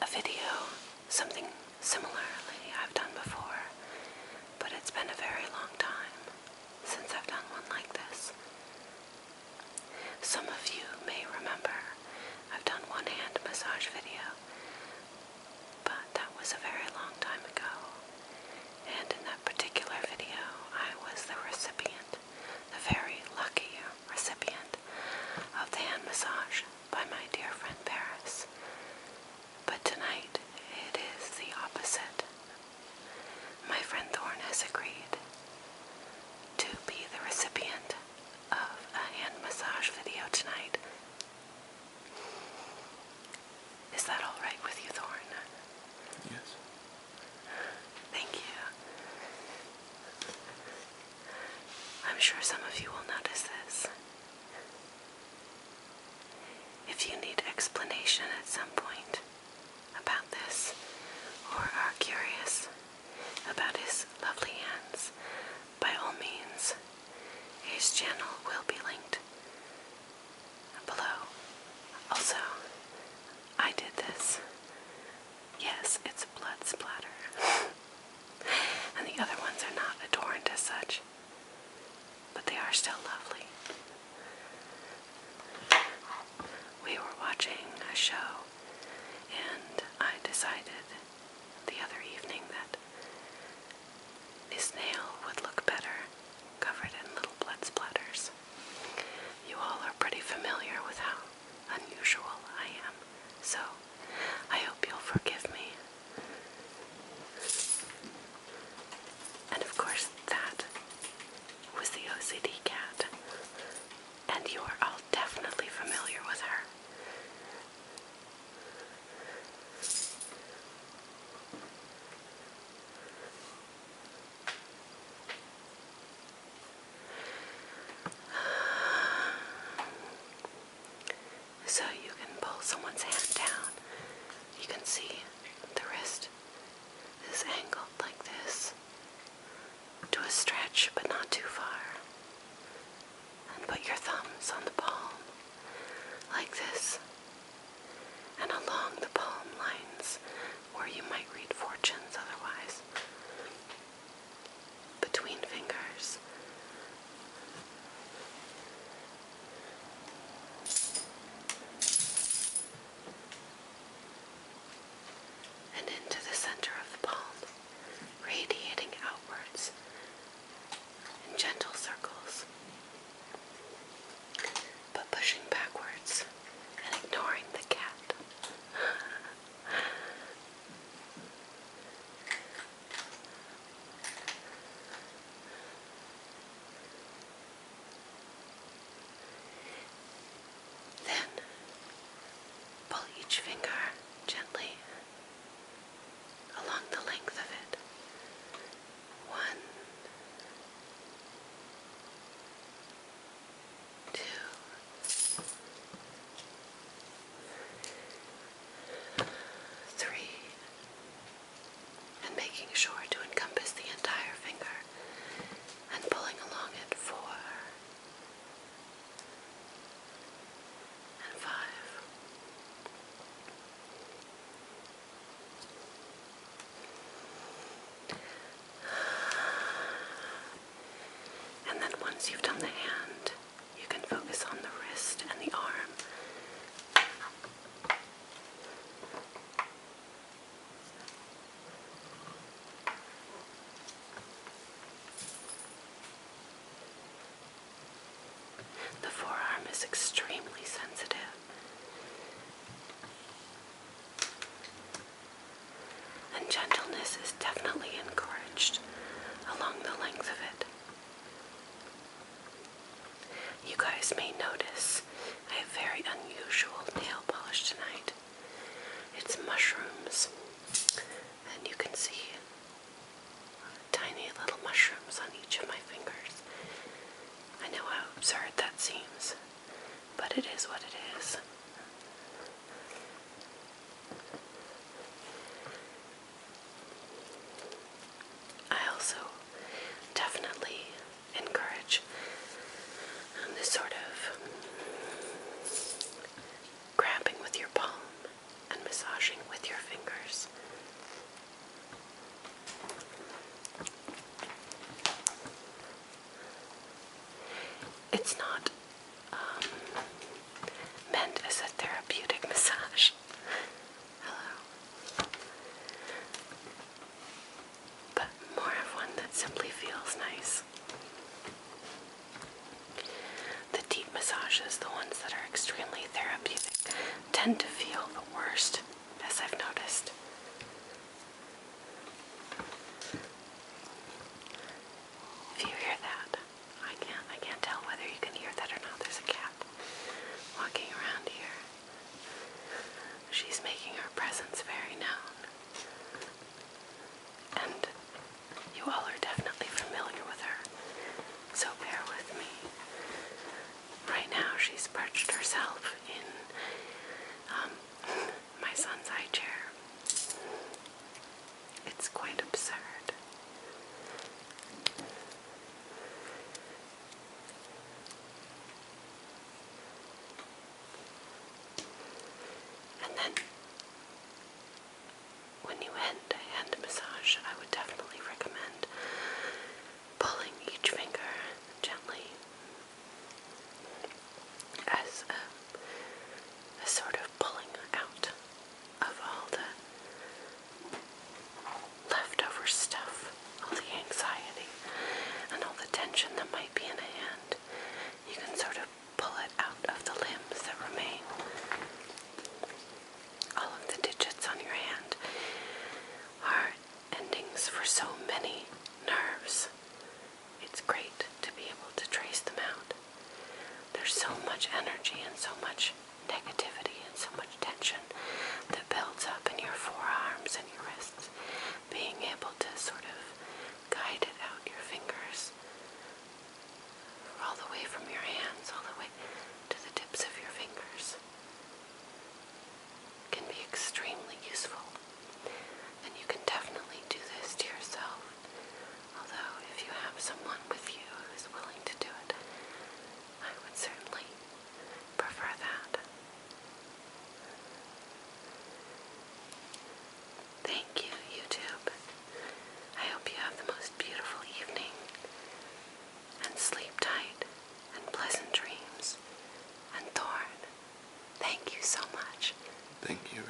a video, something similarly I've done before, but it's been a very long time since I've done one like this. Some of you may remember I've done one hand massage video, but that was a very long time ago, and in that particular video I was the recipient, the very lucky recipient of the hand massage by my dear friend Paris. But tonight it is the opposite. My friend Thorne has agreed to be the recipient of a hand massage video tonight. Is that all right with you, Thorne? Yes. Thank you. I'm sure some of you will notice this. If you need explanation at some point about this, or are curious about his lovely hands, by all means, his channel will be linked below. Also, I did this. Yes, it's blood splatter. And the other ones are not adorned as such, but they are still lovely. We were watching a show, and I decided the other evening that his nail would look better covered in little blood splatters. You all are pretty familiar with how unusual I am, so I hope you'll forgive me. And of course, that was the OCD cat, and you are all definitely familiar with her. So you can pull someone's hand down. You can see the wrist is angled like this to a stretch, but not too far. And put your thumbs on the palm like this, and along the palm lines where you might read fortunes otherwise. Between fingers. And into the center of the palm, radiating outwards in gentle circles, but pushing backwards and ignoring the cat. Then pull each finger gently along the length of it. 1, 2, 3, and making sure to encompass the entire finger and pulling along it. 4 and 5. And then once you've done the hand, you can focus on the wrist and the arm. The forearm is extremely sensitive. And gentleness is definitely encouraged along the length of it. You guys may notice I have very unusual nail polish tonight. It's mushrooms, and you can see tiny little mushrooms on each of my fingers. I know how absurd that seems, but it is what it is. I also definitely encourage this sort of first, as I've noticed. If you hear that, I can't tell whether you can hear that or not. There's a cat walking around here. She's making her presence very known. And you all are definitely familiar with her, so bear with me. Right now she's perched herself in my son's high chair. It's quite absurd. And then, when you end a hand massage, I would definitely recommend pulling each finger gently as a sort of pulling out of all the leftover stuff, all the anxiety, and all the tension that might be in a hand. You can sort of pull it out of the limbs that remain. All of the digits on your hand are endings for so many nerves. It's great to be able to trace them out. There's so much energy and so much negativity and so much tension that builds up in your forearms and your wrists. Being able to sort of guide it out your fingers, all the way from your hands, all the way to the tips of your fingers, can be extremely useful. And you can definitely do this to yourself. Although, if you have someone with you who's willing to do it, I would certainly prefer that. Thank you, YouTube. I hope you have the most beautiful evening, and sleep tight, and pleasant dreams. And Thorne, thank you so much. Thank you.